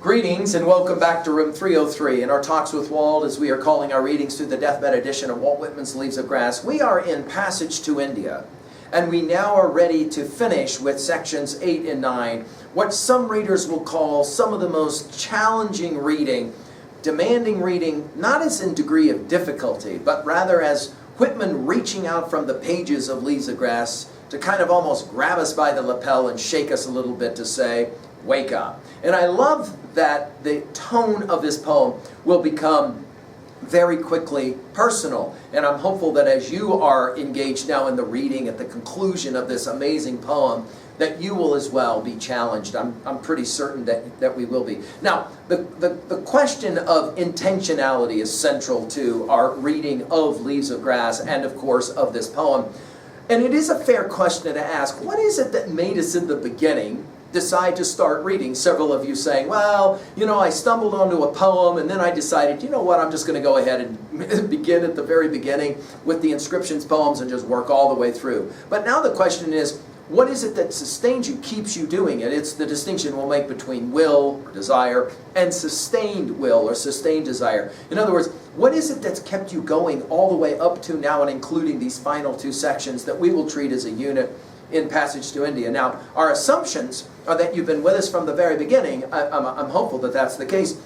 Greetings and welcome back to room 303 in our Talks with Walt, as we are calling our readings through the deathbed edition of Walt Whitman's Leaves of Grass. We are in Passage to India, and we now are ready to finish with sections 8 and 9, what some readers will call some of the most challenging reading, demanding reading, not as in degree of difficulty, but rather as Whitman reaching out from the pages of Leaves of Grass to kind of almost grab us by the lapel and shake us a little bit to say, wake up. And I love that the tone of this poem will become very quickly personal. And I'm hopeful that as you are engaged now in the reading at the conclusion of this amazing poem, that you will as well be challenged. I'm pretty certain that we will be. Now, the question of intentionality is central to our reading of Leaves of Grass and, of course, of this poem. And it is a fair question to ask, what is it that made us in the beginning decide to start reading? Several of you saying, well, you know, I stumbled onto a poem and then I decided, you know what, I'm just going to go ahead and begin at the very beginning with the inscriptions poems and just work all the way through. But now the question is, what is it that sustains you, keeps you doing it? It's the distinction we'll make between will or desire and sustained will or sustained desire. In other words, what is it that's kept you going all the way up to now and including these final two sections that we will treat as a unit in Passage to India? Now, our assumptions are that you've been with us from the very beginning. I'm hopeful that that's the case,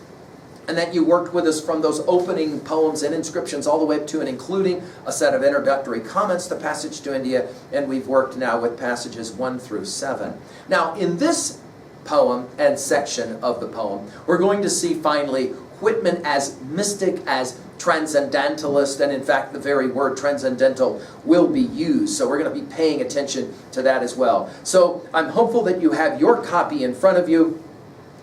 and that you worked with us from those opening poems and inscriptions all the way up to and including a set of introductory comments to Passage to India, and we've worked now with passages 1 through 7. Now, in this poem and section of the poem, we're going to see finally Whitman as mystic, as transcendentalist, and in fact the very word transcendental will be used. So we're going to be paying attention to that as well. So I'm hopeful that you have your copy in front of you,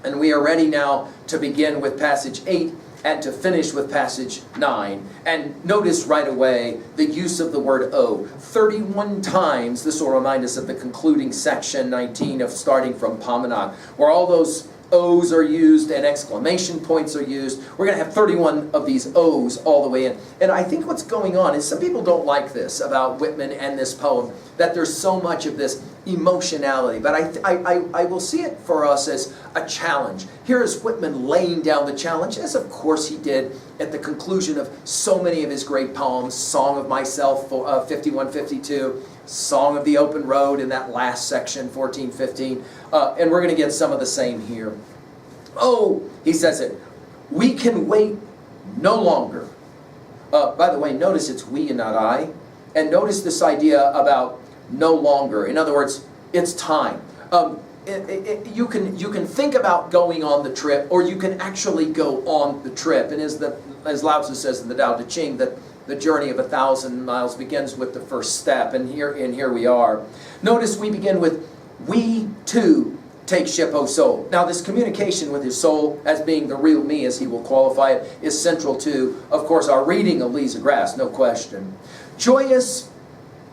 and we are ready now to begin with passage 8 and to finish with passage 9. And notice right away the use of the word O. 31 times, this will remind us of the concluding section 19 of starting from Pamanag, where all those O's are used and exclamation points are used. We're going to have 31 of these O's all the way in. And I think what's going on is some people don't like this about Whitman and this poem, that there's so much of this emotionality. But I will see it for us as a challenge. Here is Whitman laying down the challenge, as of course he did at the conclusion of so many of his great poems, Song of Myself, 51-52, Song of the Open Road in that last section, 14-15. And we're going to get some of the same here. Oh, he says it, we can wait no longer. By the way, notice it's we and not I. And notice this idea about no longer. In other words, it's time. You can think about going on the trip, or you can actually go on the trip. And as Lao Tzu says in the Tao Te Ching, that the journey of 1,000 miles begins with the first step, and here we are. Notice we begin with, we too take ship, O soul. Now this communication with his soul as being the real me, as he will qualify it, is central to, of course, our reading of Leaves of Grass, no question. Joyous,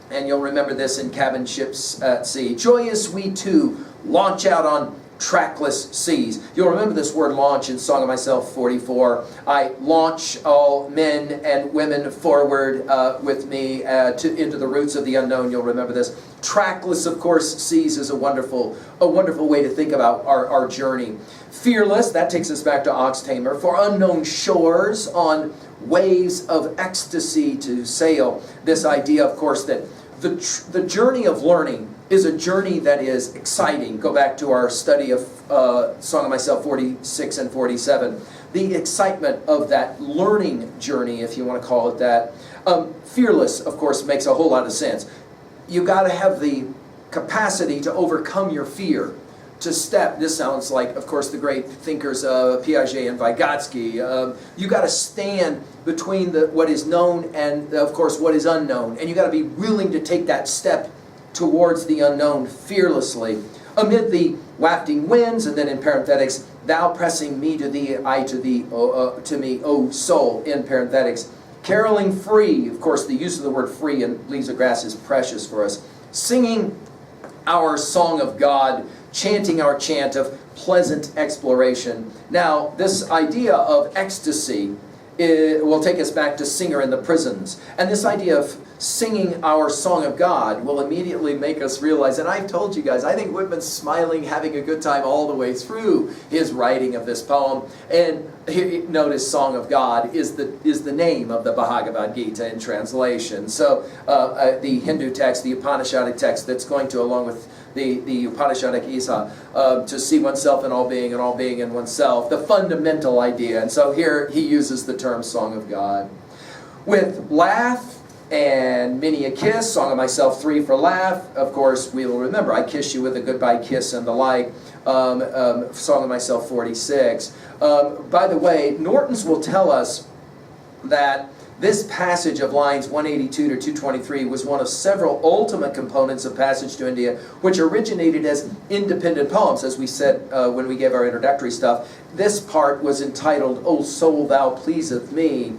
and you'll remember this in Cabin Ships at Sea, joyous we too launch out on trackless seas. You'll remember this word launch in Song of Myself 44. I launch all men and women forward with me into the roots of the unknown. You'll remember this. Trackless, of course, seas is a wonderful way to think about our journey. Fearless, that takes us back to Oxtamer. For unknown shores on waves of ecstasy to sail. This idea, of course, that the journey of learning is a journey that is exciting. Go back to our study of Song of Myself 46 and 47. The excitement of that learning journey, if you want to call it that. Fearless, of course, makes a whole lot of sense. You've got to have the capacity to overcome your fear. To step, this sounds like, of course, the great thinkers Piaget and Vygotsky. You got to stand between what is known and, of course, what is unknown. And you got to be willing to take that step towards the unknown fearlessly. Amid the wafting winds, and then in parenthetics, thou pressing me to thee, I to thee, to me, O soul, in parenthetics. Caroling free, of course, the use of the word free in Leaves of Grass is precious for us. Singing our song of God, chanting our chant of pleasant exploration. Now, this idea of ecstasy will take us back to Singer in the Prisons. And this idea of singing our song of God will immediately make us realize, and I've told you guys, I think Whitman's smiling, having a good time all the way through his writing of this poem. And notice Song of God is the name of the Bhagavad Gita in translation. So the Hindu text, the Upanishadic text that's going to, along with the Upanishadic Isa, to see oneself in all being and all being in oneself, the fundamental idea. And so here he uses the term Song of God. With laugh and many a kiss, Song of Myself 3 for laugh. Of course, we will remember, I kiss you with a goodbye kiss and the like. Song of Myself 46. By the way, Norton's will tell us that this passage of lines 182 to 223 was one of several ultimate components of Passage to India, which originated as independent poems, as we said when we gave our introductory stuff. This part was entitled, O Soul, Thou Pleaseth Me.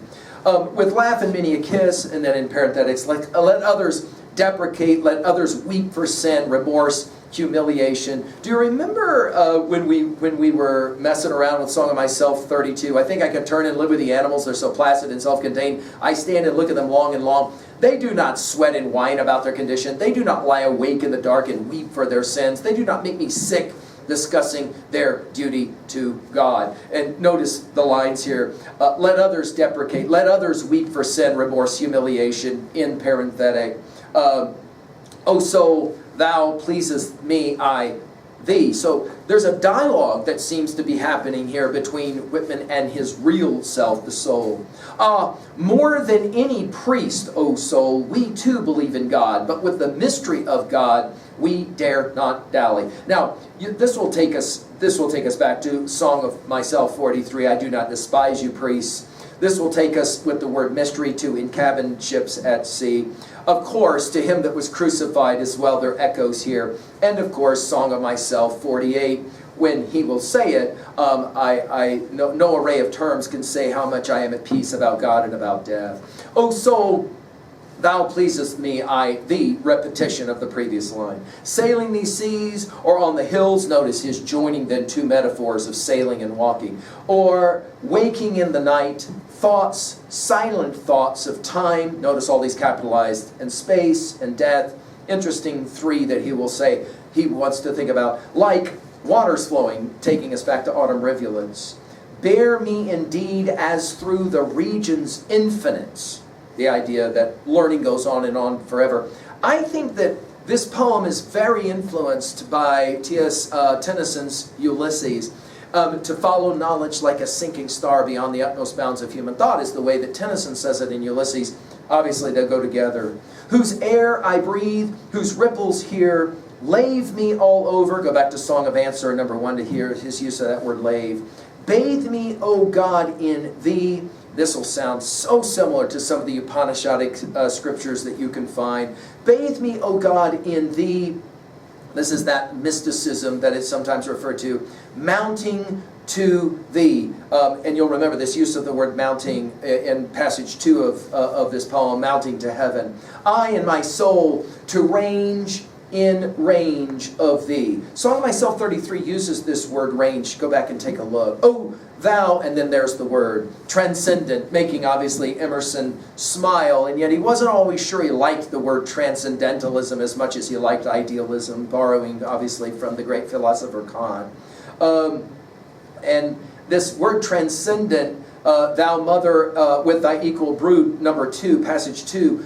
With laugh and many a kiss, and then in parenthetics, let others deprecate, let others weep for sin, remorse, humiliation. Do you remember when we were messing around with Song of Myself 32? I think I can turn and live with the animals. They're so placid and self-contained. I stand and look at them long and long. They do not sweat and whine about their condition. They do not lie awake in the dark and weep for their sins. They do not make me sick discussing their duty to God. And notice the lines here. Let others deprecate. Let others weep for sin, remorse, humiliation, in parenthetic. O soul, thou pleasest me, I thee. So there's a dialogue that seems to be happening here between Whitman and his real self, the soul. More than any priest, O soul, we too believe in God, but with the mystery of God we dare not dally. Now, this will take us back to Song of Myself 43. I do not despise you, priests. This will take us with the word mystery to in cabin ships at sea. Of course, to him that was crucified as well, there are echoes here. And of course, Song of Myself 48, when he will say it, no array of terms can say how much I am at peace about God and about death. O soul, thou pleasest me, I thee, repetition of the previous line. Sailing these seas, or on the hills, notice his joining then two metaphors of sailing and walking. Or waking in the night, thoughts, silent thoughts of time, notice all these capitalized, and space, and death. Interesting three that he will say he wants to think about, like waters flowing, taking us back to autumn rivulets. Bear me indeed as through the regions infinite. The idea that learning goes on and on forever. I think that this poem is very influenced by T.S. Tennyson's Ulysses. To follow knowledge like a sinking star beyond the utmost bounds of human thought is the way that Tennyson says it in Ulysses. Obviously, they go together. Whose air I breathe, whose ripples hear, lave me all over. Go back to Song of Answer, number 1, to hear his use of that word lave. Bathe me, O God, in thee. This will sound so similar to some of the Upanishadic scriptures that you can find. Bathe me, O God, in thee. This is that mysticism that is sometimes referred to. Mounting to thee. And you'll remember this use of the word mounting in passage 2 of this poem, mounting to heaven. I and my soul to range in range of thee. Song of Myself 33 uses this word range. Go back and take a look. Oh, thou, and then there's the word. Transcendent, making obviously Emerson smile, and yet he wasn't always sure he liked the word transcendentalism as much as he liked idealism, borrowing obviously from the great philosopher Kant. And this word transcendent, thou mother with thy equal brood, number 2, passage 2,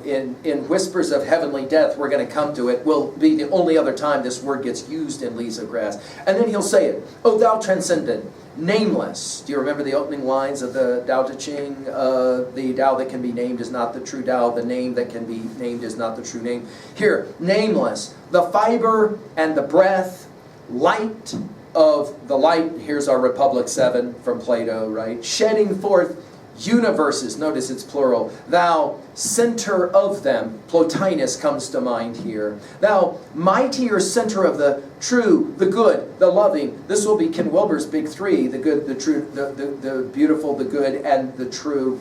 in Whispers of Heavenly Death, we're going to come to it, will be the only other time this word gets used in Leaves of Grass. And then he'll say it, O thou transcendent, nameless. Do you remember the opening lines of the Tao Te Ching? The Tao that can be named is not the true Tao. The name that can be named is not the true name. Here, nameless, the fiber and the breath, light of the light. Here's our Republic 7 from Plato, right? Shedding forth universes. Notice it's plural. Thou center of them. Plotinus comes to mind here. Thou mightier center of the true, the good, the loving. This will be Ken Wilber's big 3. The good, the true, the beautiful, the good, and the true.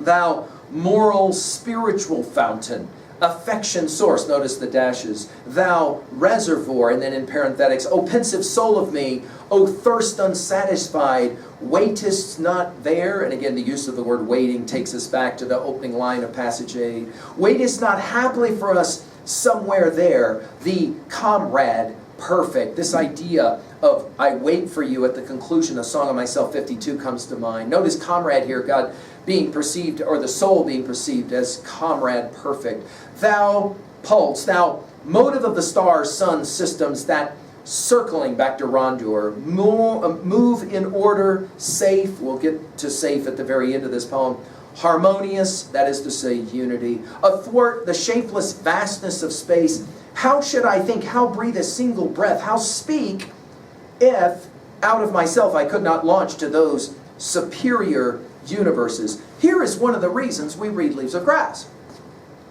Thou moral, spiritual fountain. affection source, notice the dashes, thou reservoir, and then in parenthetics, O pensive soul of me, O thirst unsatisfied, waitest not there, and again the use of the word waiting takes us back to the opening line of passage 8, waitest not happily for us somewhere there, the comrade perfect. This idea of I wait for you at the conclusion of Song of Myself 52 comes to mind. Notice comrade here, God being perceived, or the soul being perceived as comrade perfect. Thou pulse, thou motive of the stars, sun, systems, that circling back to Rondur, move in order, safe, we'll get to safe at the very end of this poem, harmonious, that is to say unity, athwart the shapeless vastness of space. How should I think, how breathe a single breath, how speak, if out of myself I could not launch to those superior universes? Here is one of the reasons we read Leaves of Grass.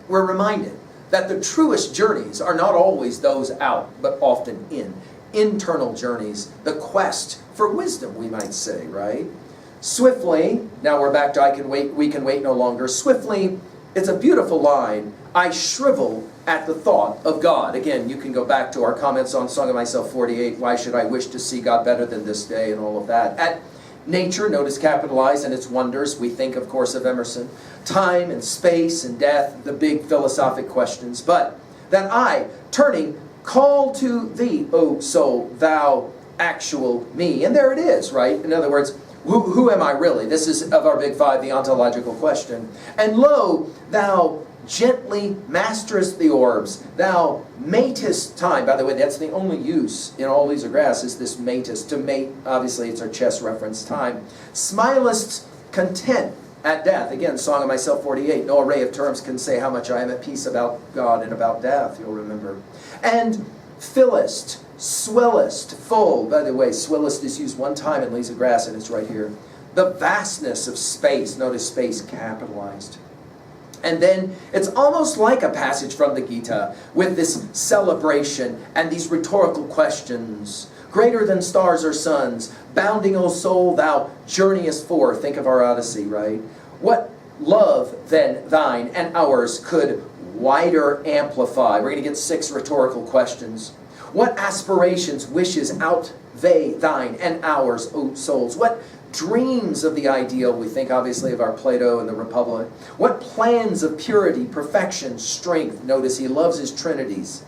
We're reminded that the truest journeys are not always those out, but often in. Internal journeys, the quest for wisdom, we might say, right? Swiftly, now we're back to we can wait no longer. Swiftly, it's a beautiful line, I shrivel at the thought of God. Again, you can go back to our comments on Song of Myself 48, why should I wish to see God better than this day, and all of that. At nature, notice capitalized, and its wonders, we think, of course, of Emerson. Time and space and death, the big philosophic questions. But that I, turning, call to thee, O soul, thou actual me. And there it is, right? In other words, who am I really? This is, of our big five, the ontological question. And lo, thou gently masterest the orbs, thou matest time. By the way, that's the only use in all Leaves of Grass, is this matest. To mate, obviously it's our chess reference, time. Smilest content at death. Again, Song of Myself 48. No array of terms can say how much I am at peace about God and about death, you'll remember. And fillest, swellest, full. By the way, swellest is used one time in Leaves of Grass, and it's right here. The vastness of space. Notice space capitalized. And then it's almost like a passage from the Gita with this celebration and these rhetorical questions. Greater than stars or suns, bounding, O soul, thou journeyest forth. Think of our Odyssey, right? What love then thine and ours could wider amplify? We're going to get 6 rhetorical questions. What aspirations, wishes outweigh thine and ours, O souls? What dreams of the ideal? We think obviously of our Plato and the Republic. What plans of purity, perfection, strength? Notice he loves his trinities.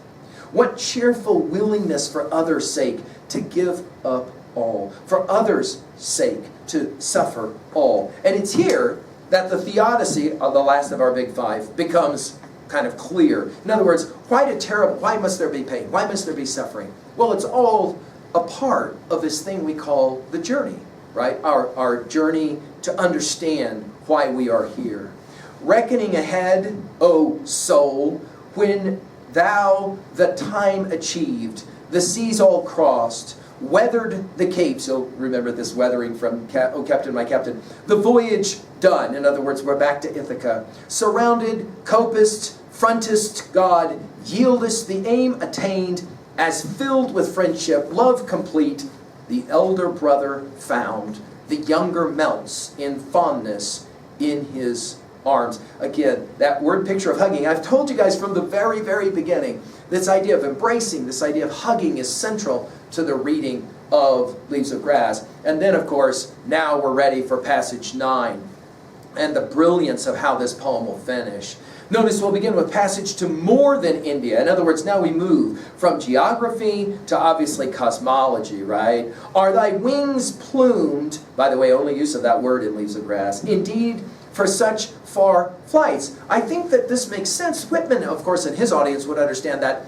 What cheerful willingness for others' sake to give up all. For others' sake to suffer all. And it's here that the theodicy of the last of our big five becomes kind of clear. In other words, why must there be pain? Why must there be suffering? Well, it's all a part of this thing we call the journey. Right? Our journey to understand why we are here. Reckoning ahead, O soul, when thou the time achieved, the seas all crossed, weathered the capes. So remember this weathering from, O Captain, my Captain. The voyage done. In other words, we're back to Ithaca. Surrounded, copest, frontest God, yieldest the aim attained, as filled with friendship, love complete, the elder brother found, the younger melts in fondness in his arms. Again, that word picture of hugging. I've told you guys from the very, very beginning, this idea of embracing, this idea of hugging is central to the reading of Leaves of Grass. And then, of course, now we're ready for passage 9 and the brilliance of how this poem will finish. Notice we'll begin with passage to more than India. In other words, now we move from geography to obviously cosmology, right? Are thy wings plumed, by the way, only use of that word in Leaves of Grass, indeed for such far flights? I think that this makes sense. Whitman, of course, in his audience would understand that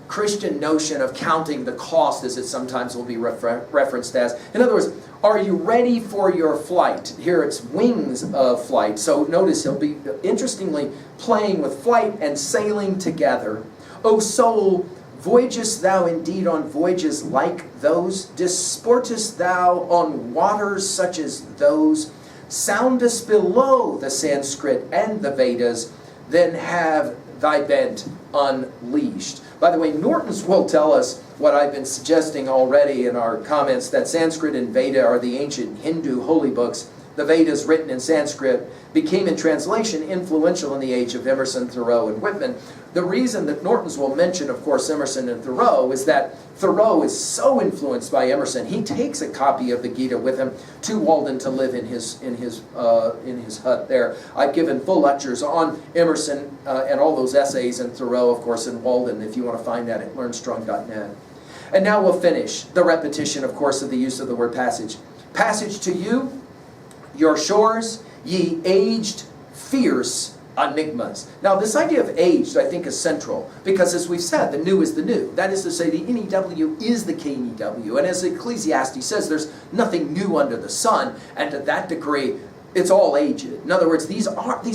Christian notion of counting the cost, as it sometimes will be referenced as. In other words, are you ready for your flight? Here it's wings of flight. So notice he'll be, interestingly, playing with flight and sailing together. O soul, voyagest thou indeed on voyages like those? Disportest thou on waters such as those? Soundest below the Sanskrit and the Vedas, then have thy bent unleashed. By the way, Norton's will tell us what I've been suggesting already in our comments, that Sanskrit and Veda are the ancient Hindu holy books the Vedas written in Sanskrit, became in translation influential in the age of Emerson, Thoreau, and Whitman. The reason that Norton's will mention, of course, Emerson and Thoreau is that Thoreau is so influenced by Emerson, he takes a copy of the Gita with him to Walden to live in his hut there. I've given full lectures on Emerson and all those essays, and Thoreau, of course, in Walden, if you want to find that at learnstrong.net. And now we'll finish the repetition, of course, of the use of the word passage. Passage to you, your shores, ye aged, fierce enigmas. Now, this idea of aged, I think, is central, because as we've said, the new is the new. That is to say, the NEW is the KNEW. And as Ecclesiastes says, there's nothing new under the sun, and to that degree, it's all aged. In other words, these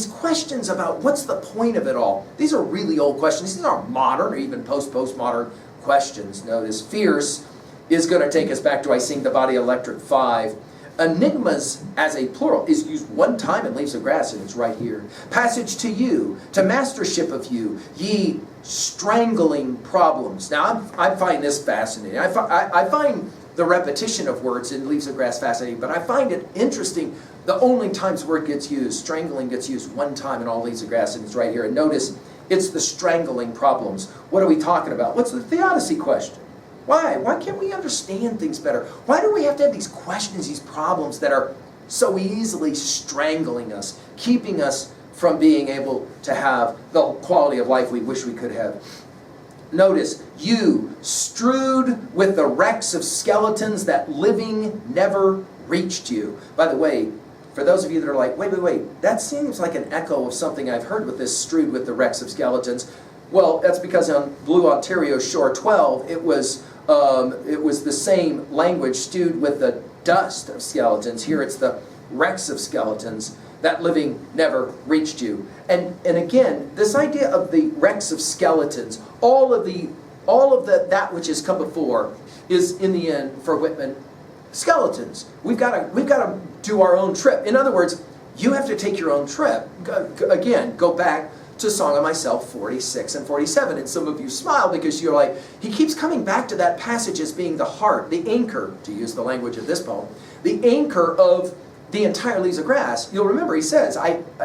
questions about what's the point of it all, these are really old questions. These aren't modern or even postmodern questions. Notice, fierce is going to take us back to I Sing the Body Electric 5. Enigmas as a plural is used one time in Leaves of Grass, and it's right here. Passage to you, to mastership of you, ye strangling problems. Now, I find this fascinating. I find the repetition of words in Leaves of Grass fascinating, but I find it interesting the only times the word gets used, strangling gets used one time in all Leaves of Grass, and it's right here. And notice, it's the strangling problems. What are we talking about? What's the theodicy question? Why? Why can't we understand things better? Why do we have to have these questions, these problems that are so easily strangling us, keeping us from being able to have the quality of life we wish we could have? Notice, you strewed with the wrecks of skeletons that living never reached you. By the way, for those of you that are like, wait, that seems like an echo of something I've heard with this strewed with the wrecks of skeletons. Well, that's because on Blue Ontario Shore 12, it was the same language, stewed with the dust of skeletons. Here it's the wrecks of skeletons that living never reached you. And again, this idea of the wrecks of skeletons, all of that which has come before is in the end for Whitman skeletons. We've got to do our own trip. In other words, you have to take your own trip. Again, go back to Song of Myself 46 and 47. And some of you smile because you're like, he keeps coming back to that passage as being the heart, the anchor, to use the language of this poem, the anchor of the entire Leaves of Grass. You'll remember he says,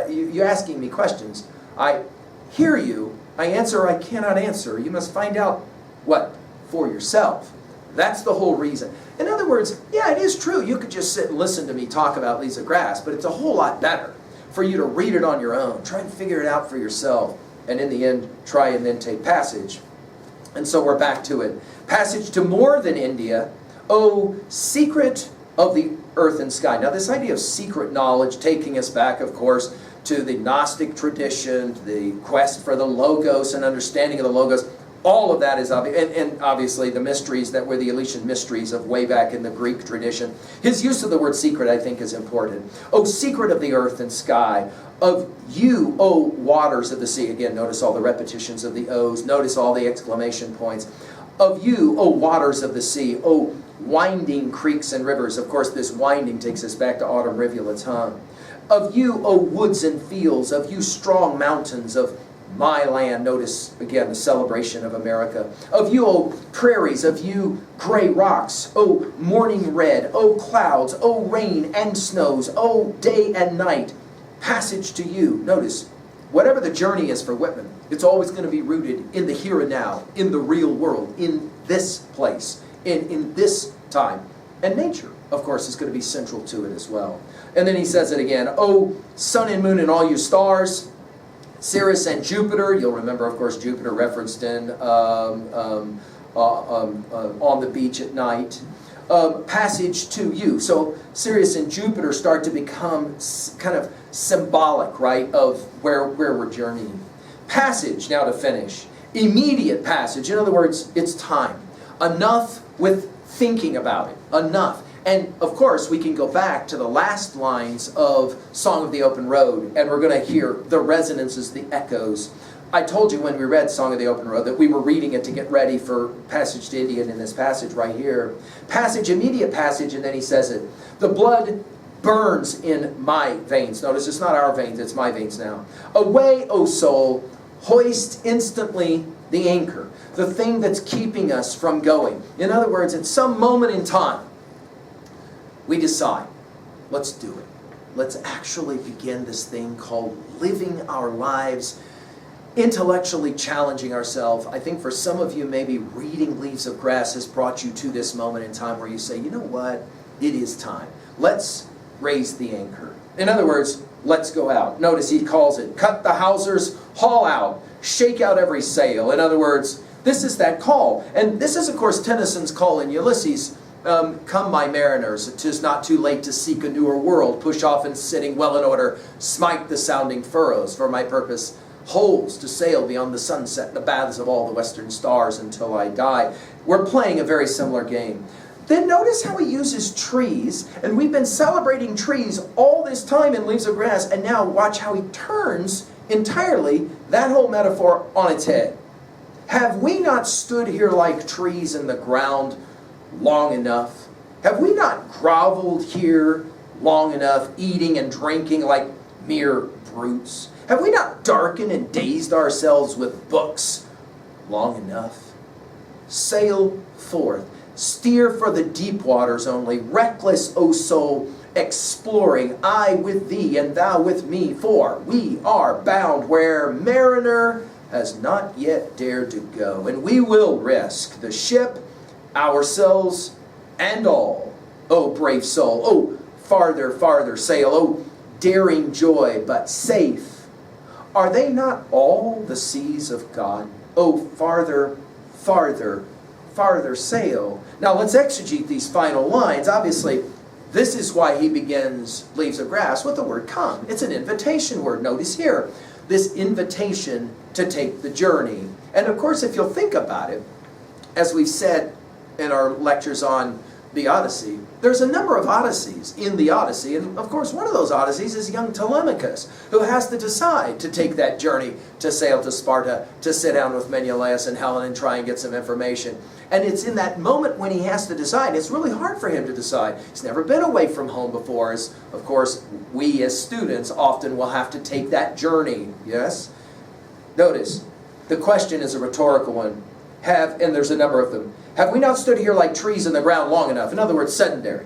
you're asking me questions. I hear you, I answer, I cannot answer. You must find out what? For yourself. That's the whole reason. In other words, yeah, it is true. You could just sit and listen to me talk about Leaves of Grass, but it's a whole lot better for you to read it on your own. Try and figure it out for yourself. And in the end, try and then take passage. And so we're back to it. Passage to more than India. Oh, secret of the earth and sky. Now this idea of secret knowledge, taking us back, of course, to the Gnostic tradition, the quest for the Logos and understanding of the Logos. All of that is obvious, and obviously the mysteries that were the Eletian mysteries of way back in the Greek tradition. His use of the word secret, I think, is important. Oh, secret of the earth and sky, of you, O waters of the sea. Again, notice all the repetitions of the O's. Notice all the exclamation points. Of you, O waters of the sea, O winding creeks and rivers. Of course, this winding takes us back to autumn rivulets, huh? Of you, O woods and fields, of you strong mountains, of my land. Notice again the celebration of America. Of you, O prairies, of you gray rocks, O morning red, O clouds, O rain and snows, O day and night. Passage to you. Notice, whatever the journey is for Whitman, it's always going to be rooted in the here and now, in the real world, in this place, in this time. And nature, of course, is going to be central to it as well. And then he says it again. O sun and moon and all you stars, Sirius and Jupiter. You'll remember, of course, Jupiter referenced in On the Beach at Night. Passage to you. So Sirius and Jupiter start to become kind of symbolic, right, of where we're journeying. Passage, now to finish. Immediate passage. In other words, it's time. Enough with thinking about it. Enough. And of course, we can go back to the last lines of Song of the Open Road, and we're going to hear the resonances, the echoes. I told you when we read Song of the Open Road that we were reading it to get ready for Passage to India in this passage right here. Passage, immediate passage, and then he says it. The blood burns in my veins. Notice it's not our veins, it's my veins now. Away, O soul, hoist instantly the anchor, the thing that's keeping us from going. In other words, at some moment in time, we decide, let's do it. let's actually begin this thing called living our lives, intellectually challenging ourselves. I think for some of you, maybe reading Leaves of Grass has brought you to this moment in time where you say, you know what, it is time. Let's raise the anchor. In other words, let's go out. Notice he calls it, cut the hawsers, haul out, shake out every sail. In other words, this is that call. And this is, of course, Tennyson's call in Ulysses. Come, my mariners, 'tis not too late to seek a newer world. Push off and sitting well in order, smite the sounding furrows. For my purpose holds to sail beyond the sunset, the baths of all the western stars until I die. We're playing a very similar game. Then notice how he uses trees, and we've been celebrating trees all this time in Leaves of Grass, and now watch how he turns entirely that whole metaphor on its head. Have we not stood here like trees in the ground long enough? Have we not groveled here long enough, eating and drinking like mere brutes? Have we not darkened and dazed ourselves with books long enough? Sail forth. Steer for the deep waters only, reckless, O soul, exploring, I with thee and thou with me, for we are bound where mariner has not yet dared to go, and we will risk the ship, ourselves, and all. O brave soul, O farther, farther sail, O daring joy, but safe. Are they not all the seas of God? O farther, farther, farther sail. Now let's exegete these final lines. Obviously, this is why he begins Leaves of Grass with the word come. It's an invitation word. Notice here, this invitation to take the journey. And of course, if you'll think about it, as we've said in our lectures on the Odyssey, there's a number of Odysseys in the Odyssey, and of course one of those Odysseys is young Telemachus, who has to decide to take that journey to sail to Sparta, to sit down with Menelaus and Helen and try and get some information. And it's in that moment when he has to decide, it's really hard for him to decide. He's never been away from home before, as of course we as students often will have to take that journey, yes? Notice, the question is a rhetorical one. And there's a number of them. Have we not stood here like trees in the ground long enough? In other words, sedentary.